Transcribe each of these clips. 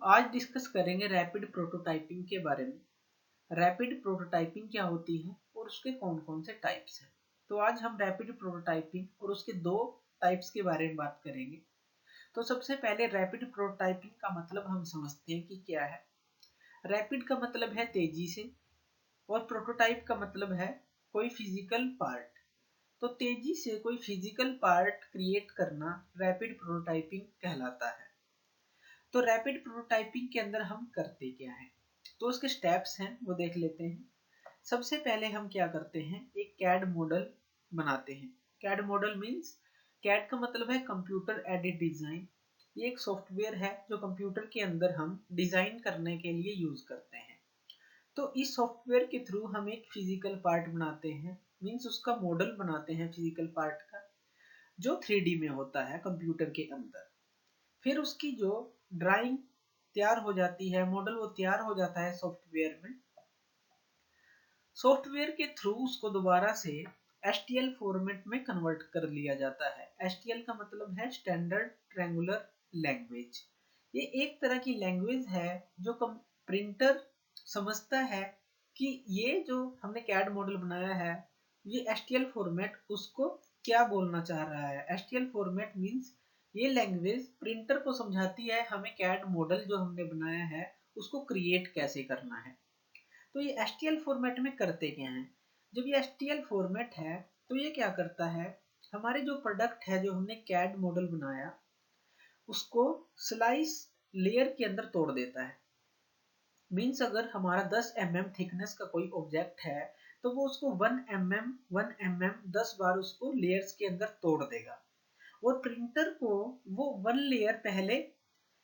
आज डिस्कस करेंगे rapid prototyping के बारे में। रैपिड प्रोटोटाइपिंग क्या होती है और उसके कौन कौन से टाइप्स हैं। तो आज हम रैपिड प्रोटोटाइपिंग और उसके दो टाइप्स के बारे में बात करेंगे। तो सबसे पहले रैपिड प्रोटोटाइपिंग का मतलब हम समझते हैं कि क्या है। रैपिड का मतलब है तेजी से और प्रोटोटाइप का मतलब है कोई फिजिकल पार्ट। तो तेजी से कोई फिजिकल पार्ट क्रिएट करना रैपिड प्रोटोटाइपिंग कहलाता है। तो रैपिड प्रोटोटाइपिंग के अंदर हम करते क्या है, तो उसके स्टेप्स हैं वो देख लेते हैं। सबसे पहले हम क्या करते हैं, एक कैड मॉडल बनाते हैं। कैड मॉडल मींस, कैड का मतलब है कंप्यूटर एडेड डिजाइन। ये एक सॉफ्टवेयर है जो कंप्यूटर के अंदर हम डिजाइन करने के लिए यूज करते हैं। तो इस सॉफ्टवेयर के थ्रू हम एक फिजिकल पार्ट बनाते हैं, मींस उसका मॉडल बनाते हैं फिजिकल पार्ट का, जो 3D में होता है कंप्यूटर के अंदर। फिर उसकी जो ड्राइंग तैयार हो जाती है, मॉडल वो तैयार हो जाता है सॉफ्टवेयर में। सॉफ्टवेयर के थ्रू उसको दोबारा से STL फॉर्मेट में कन्वर्ट कर लिया जाता है। STL का मतलब है स्टैंडर्ड ट्रायंगुलर लैंग्वेज। ये एक तरह की लैंग्वेज है जो प्रिंटर समझता है कि ये जो हमने कैड मॉडल बनाया है, ये STL फॉर्मेट उसको क्या बोलना चाह रहा है। STL फॉर्मेट मींस ये लैंग्वेज प्रिंटर को समझाती है हमें कैड मॉडल जो हमने बनाया है उसको क्रिएट कैसे करना है। तो ये STL फॉर्मेट में करते क्या हैं, जब ये STL फॉर्मेट है तो ये क्या करता है, हमारे जो प्रोडक्ट है जो हमने कैड मॉडल बनाया उसको स्लाइस लेयर के अंदर तोड़ देता है। मीन्स अगर हमारा 10 mm थिकनेस का कोई ऑब्जेक्ट है तो वो उसको 1 mm 10 बार उसको लेयर्स के अंदर तोड़ देगा। और प्रिंटर को वो 1 लेयर पहले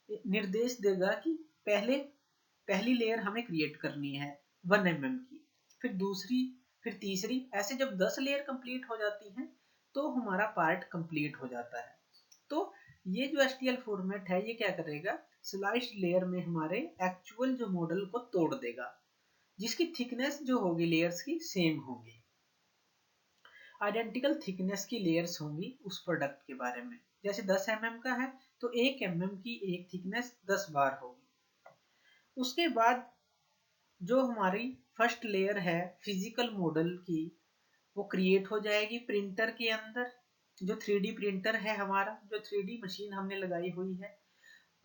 निर्देश देगा कि पहली लेयर हमें क्रिएट करनी है 1 mm की, फिर दूसरी, फिर तीसरी, ऐसे जब 10 लेयर कंप्लीट हो जाती हैं तो हमारा पार्ट कंप्लीट हो जाता है। तो ये जो STL फॉर्मेट है ये क्या करेगा, स्लाइस लेयर में हमारे एक्चुअल जो मॉडल को तोड़ देगा, जिसकी थिकनेस जो होगी लेयर्स की सेम होगी, आइडेंटिकल थिकनेस की लेयर्स होंगी उस प्रोडक्ट के बारे में। जैसे 10 mm का है तो 1 mm की एक थिकनेस 10 बार होगी। उसके बाद जो हमारी फर्स्ट लेयर है फिजिकल मॉडल की, वो क्रिएट हो जाएगी प्रिंटर के अंदर। जो 3D प्रिंटर है हमारा, जो 3D मशीन हमने लगाई हुई है,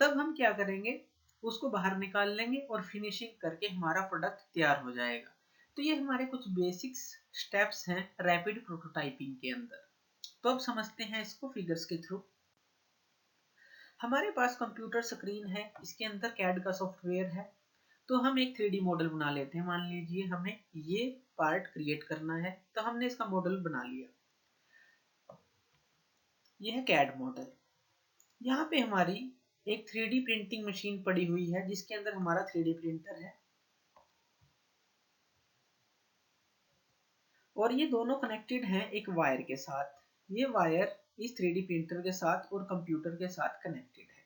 तब हम क्या करेंगे, उसको बाहर निकाल लेंगे और फिनिशिंग करके हमारा प्रोडक्ट तैयार हो जाएगा। तो ये हमारे कुछ बेसिक्स स्टेप्स हैं रैपिड प्रोटोटाइपिंग के अंदर। तो अब समझते हैं इसको फिगर्स के थ्रू। हमारे पास कंप्यूटर स्क्रीन है, इसके अंदर कैड का सॉफ्टवेयर है। तो हम एक 3D मॉडल बना लेते हैं। मान लीजिए हमें ये पार्ट क्रिएट करना है तो हमने इसका मॉडल बना लिया। यह है कैड मॉडल। यहाँ पे हमारी एक 3D प्रिंटिंग मशीन पड़ी हुई है जिसके अंदर हमारा 3D प्रिंटर है, और ये दोनों कनेक्टेड हैं एक वायर के साथ। ये वायर इस 3D प्रिंटर के साथ और कंप्यूटर के साथ कनेक्टेड है।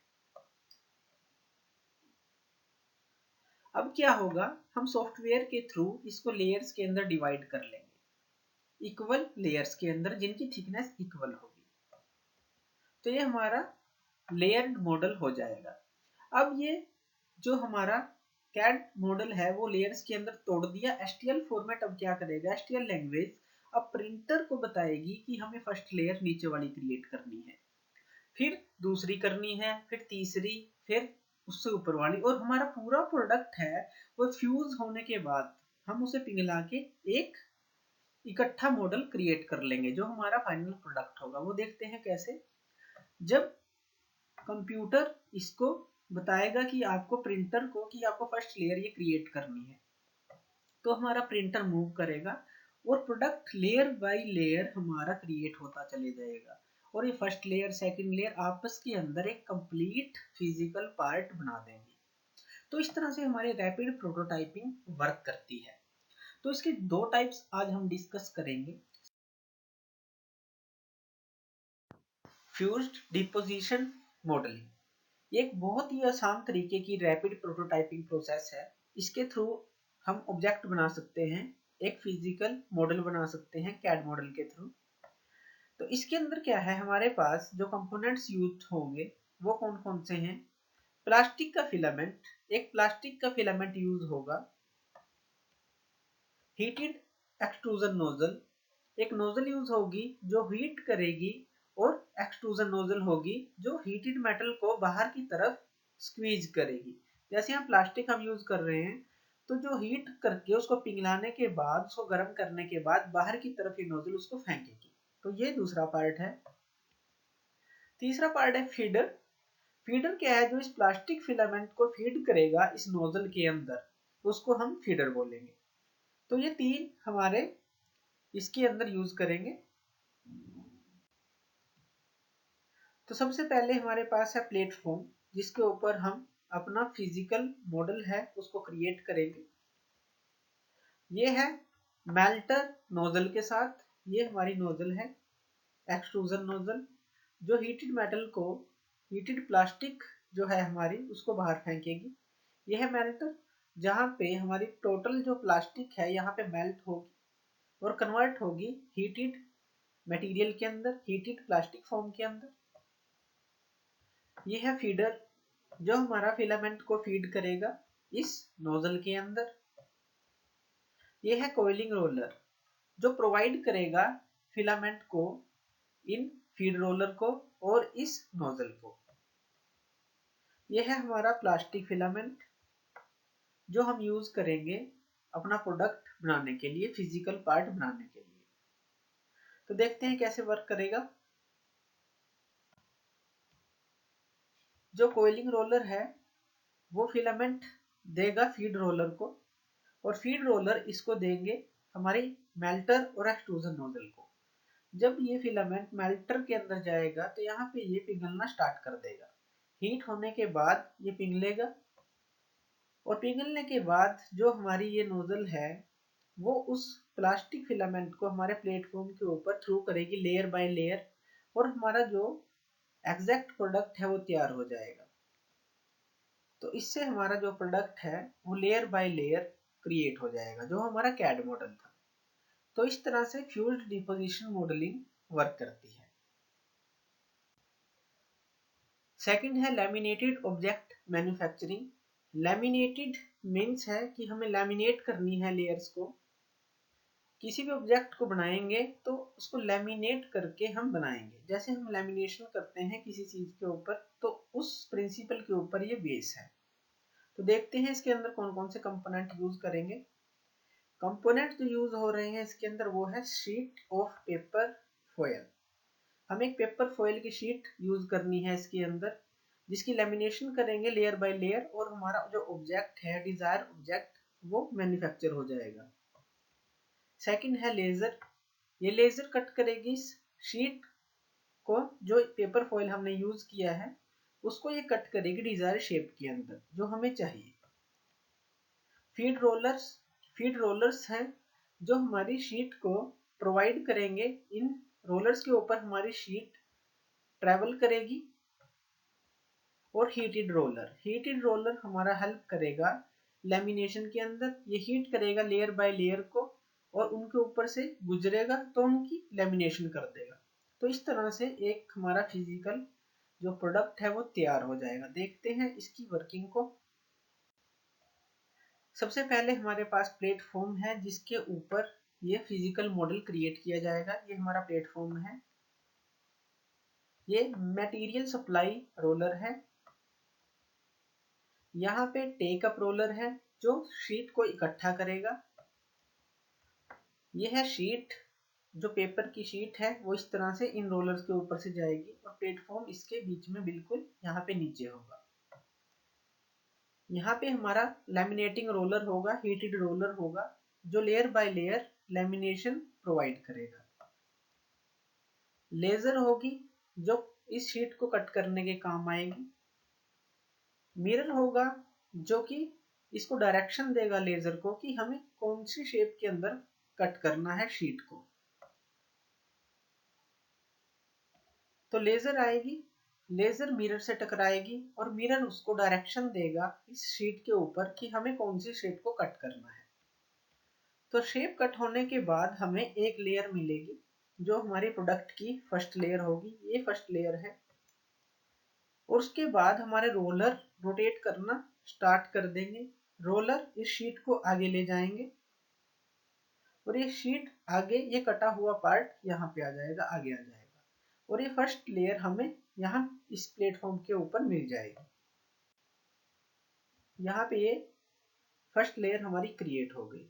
अब क्या होगा, हम सॉफ्टवेयर के थ्रू इसको लेयर्स के अंदर डिवाइड कर लेंगे, इक्वल लेयर्स के अंदर जिनकी थिकनेस इक्वल होगी। तो ये हमारा लेयर्ड मॉडल हो जाएगा। अब ये जो हमारा कैड मॉडल है वो लेयर्स के अंदर तोड़ दिया। STL फॉर्मेट अब क्या करेगा, STL लैंग्वेज अब प्रिंटर को बताएगी कि हमें फर्स्ट लेयर नीचे वाली क्रिएट करनी है, फिर दूसरी करनी है, फिर तीसरी, फिर उससे ऊपर वाली, और हमारा पूरा प्रोडक्ट है वो फ्यूज होने के बाद हम उसे पिघला के एक इकट्ठा मॉडल क्रिएट कर लेंगे जो हमारा फाइनल प्रोडक्ट होगा। वो देखते हैं कैसे। जब कंप्यूटर इसको बताएगा कि आपको प्रिंटर को कि आपको फर्स्ट लेयर ये क्रिएट करनी है, तो हमारा प्रिंटर मूव करेगा और प्रोडक्ट लेयर बाय लेयर हमारा क्रिएट होता चले जाएगा। और ये फर्स्ट लेयर सेकंड लेयर आपस के अंदर एक कंप्लीट फिजिकल पार्ट बना देंगे। तो इस तरह से हमारी रैपिड प्रोटोटाइपिंग वर्क करती है। तो इसके दो टाइप्स आज हम डिस्कस करेंगे। फ्यूज्ड डिपोजिशन मॉडलिंग, ये एक बहुत ही आसान तरीके की रैपिड प्रोटोटाइपिंग प्रोसेस है। इसके थ्रू हम ऑब्जेक्ट बना सकते हैं, एक फिजिकल मॉडल बना सकते हैं कैड मॉडल के थ्रू। तो इसके अंदर क्या है, हमारे पास जो कंपोनेंट्स यूज होंगे वो कौन कौन से हैं। प्लास्टिक का फिलामेंट, एक प्लास्टिक का फिलामेंट यूज होगा। हीटेड एक्सट्रूजन नोजल, एक नोजल यूज होगी जो हीट करेगी, और एक्सट्रूजन नोजल होगी जो हीटेड मेटल को बाहर की तरफ स्क्वीज करेगी। जैसे हम प्लास्टिक हम यूज कर रहे हैं, तो जो हीट करके उसको पिघलाने के बाद, उसको गर्म करने के बाद बाहर की तरफ ये नोजल उसको फेंकेगी। तो ये दूसरा पार्ट है। तीसरा पार्ट है फीडर। फीडर क्या है? जो इस प्लास्टिक फिलामेंट को फीड करेगा इस नोजल के अंदर, उसको हम फीडर बोलेंगे। तो ये तीन हमारे इसके अंदर यूज करेंगे। तो सबसे पहले हमारे पास है प्लेटफॉर्म, जिसके ऊपर हम अपना फिजिकल मॉडल है उसको क्रिएट करेंगे। ये है मेल्टर नोजल के साथ, ये हमारी नोजल है एक्सट्रूजन नोजल, जो हीटेड मेटल को, हीटेड प्लास्टिक जो है हमारी, उसको बाहर फेंकेगी। यह है मेल्टर, जहाँ पे हमारी टोटल जो प्लास्टिक है यहाँ पे मेल्ट होगी और कन्वर्ट होगी हीटेड मटेरियल के अंदर, हीटेड प्लास्टिक फॉर्म के अंदर। ये है फीडर, जो हमारा फिलामेंट को फीड करेगा इस नोजल के अंदर। ये है कोइलिंग रोलर, जो प्रोवाइड करेगा फिलामेंट को इन फीड रोलर को और इस नोजल को। यह है हमारा प्लास्टिक फिलामेंट, जो हम यूज करेंगे अपना प्रोडक्ट बनाने के लिए, फिजिकल पार्ट बनाने के लिए। तो देखते हैं कैसे वर्क करेगा। जो कोइलिंग रोलर है वो फिलामेंट देगा फीड रोलर को, और फीड रोलर इसको देंगे हमारी मेल्टर और एक्सट्रूजन नोजल को। जब ये फिलामेंट मेल्टर के अंदर जाएगा तो यहाँ पे ये पिघलना स्टार्ट कर देगा। हीट होने के बाद ये पिघलेगा, और पिघलने के बाद जो हमारी ये नोजल है वो उस प्लास्टिक फिलामेंट को हमारे प्लेटफॉर्म के ऊपर थ्रू करेगी लेयर बाय लेयर, और हमारा जो एग्जैक्ट प्रोडक्ट है वो तैयार हो जाएगा। तो इससे हमारा जो प्रोडक्ट है वो लेयर बाय लेयर क्रिएट हो जाएगा, जो हमारा कैड मॉडल था। तो इस तरह से फ्यूज्ड डिपोजिशन मॉडलिंग वर्क करती है। सेकंड है laminated object manufacturing. Laminated means है कि हमें लैमिनेट करनी है लेयर्स को। किसी भी ऑब्जेक्ट को बनाएंगे तो उसको लैमिनेट करके हम बनाएंगे। जैसे हम लैमिनेशन करते हैं किसी चीज के ऊपर, तो उस प्रिंसिपल के ऊपर ये बेस है। तो देखते हैं इसके अंदर कौन कौन से कंपोनेंट यूज करेंगे। कंपोनेंट जो यूज हो रहे हैं इसके अंदर वो है शीट ऑफ पेपर फॉयल। हम एक पेपर फॉयल की शीट यूज करनी है इसके अंदर, जिसकी लेमिनेशन करेंगे लेयर बाय लेयर, और हमारा जो ऑब्जेक्ट है, डिजायर ऑब्जेक्ट, वो मैन्युफैक्चर हो जाएगा। सेकंड है लेजर। ये लेजर कट करेगी इस शीट को, जो पेपर फॉयल हमने यूज किया है उसको ये कट करेगी डिजायर शेप के अंदर जो हमें चाहिए। फीड रोलर्स, फीड रोलर्स हैं जो हमारी शीट को प्रोवाइड करेंगे। इन रोलर्स के ऊपर हमारी शीट ट्रेवल करेगी। और हीटेड रोलर, हीटेड रोलर हमारा हेल्प करेगा लेमिनेशन के अंदर। ये हीट करेगा लेयर बाय लेयर को, और उनके ऊपर से गुजरेगा तो उनकी लेमिनेशन कर देगा। तो इस तरह से एक हमारा फिजिकल जो प्रोडक्ट है वो तैयार हो जाएगा। देखते हैं इसकी वर्किंग को। सबसे पहले हमारे पास प्लेटफॉर्म है जिसके ऊपर ये फिजिकल मॉडल क्रिएट किया जाएगा। ये हमारा प्लेटफॉर्म है। ये मटेरियल सप्लाई रोलर है। यहाँ पे टेक अप रोलर है जो शीट को इकट्ठा करेगा। यह है शीट, जो पेपर की शीट है वो इस तरह से इन रोलर्स के ऊपर से जाएगी, और प्लेटफॉर्म इसके बीच में बिल्कुल यहाँ पे नीचे होगा। यहाँ पे हमारा लैमिनेटिंग रोलर होगा, हीटेड रोलर होगा, जो layer by layer lamination provide करेगा। लेजर होगी जो इस शीट को कट करने के काम आएगी। मिरर होगा जो कि इसको डायरेक्शन देगा लेजर को कि हमें कौन सी शेप के अंदर कट करना है शीट को। तो लेजर आएगी, लेजर मिरर से टकराएगी, और मिरर उसको डायरेक्शन देगा इस शीट के ऊपर कि हमें कौन सी शेप को कट करना है। तो शेप कट होने के बाद हमें एक लेयर मिलेगी जो हमारे प्रोडक्ट की फर्स्ट लेयर होगी। ये फर्स्ट लेयर है। और उसके बाद हमारे रोलर रोटेट करना स्टार्ट कर देंगे। रोलर इस शीट को आगे ले जाएंगे और ये शीट आगे, ये कटा हुआ पार्ट यहाँ पे आ जाएगा, आगे आ जाएगा और ये फर्स्ट लेयर हमें यहाँ इस प्लेटफॉर्म के ऊपर मिल जाएगी। यहाँ पे ये फर्स्ट लेयर हमारी क्रिएट हो गई।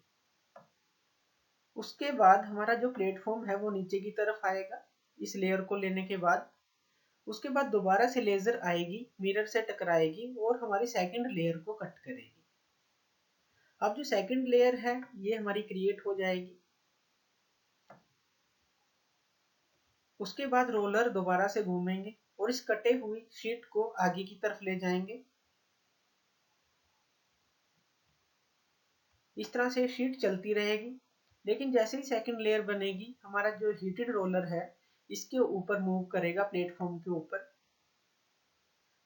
उसके बाद हमारा जो प्लेटफॉर्म है वो नीचे की तरफ आएगा इस लेयर को लेने के बाद। उसके बाद दोबारा से लेजर आएगी, मिरर से टकराएगी और हमारी सेकंड लेयर को कट करेगी। अब जो सेकंड लेयर है ये हमारी क्रिएट हो जाएगी। उसके बाद रोलर दोबारा से घूमेंगे और इस कटे हुई शीट को आगे की तरफ ले जाएंगे। इस तरह से शीट चलती रहेगी, लेकिन जैसे ही सेकंड लेयर बनेगी हमारा जो हीटेड रोलर है इसके ऊपर मूव करेगा, प्लेटफॉर्म के ऊपर,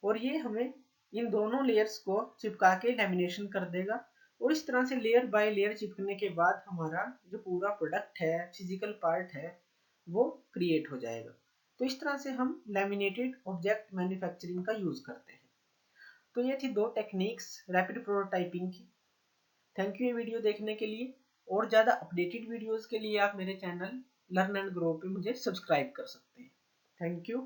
और ये हमें इन दोनों लेयर्स को चिपका के लैमिनेशन कर देगा। और इस तरह से लेयर बाय लेयर चिपकने के बाद हमारा जो पूरा प्रोडक्ट है, फिजिकल पार्ट है, वो क्रिएट हो जाएगा। तो इस तरह से हम लैमिनेटेड ऑब्जेक्ट मैन्युफैक्चरिंग का यूज करते हैं। तो ये थी दो टेक्निक्स रैपिड प्रोटोटाइपिंग की। थैंक यू ये वीडियो देखने के लिए। और ज़्यादा अपडेटेड वीडियोस के लिए आप मेरे चैनल लर्न एंड ग्रो पे मुझे सब्सक्राइब कर सकते हैं। Thank you.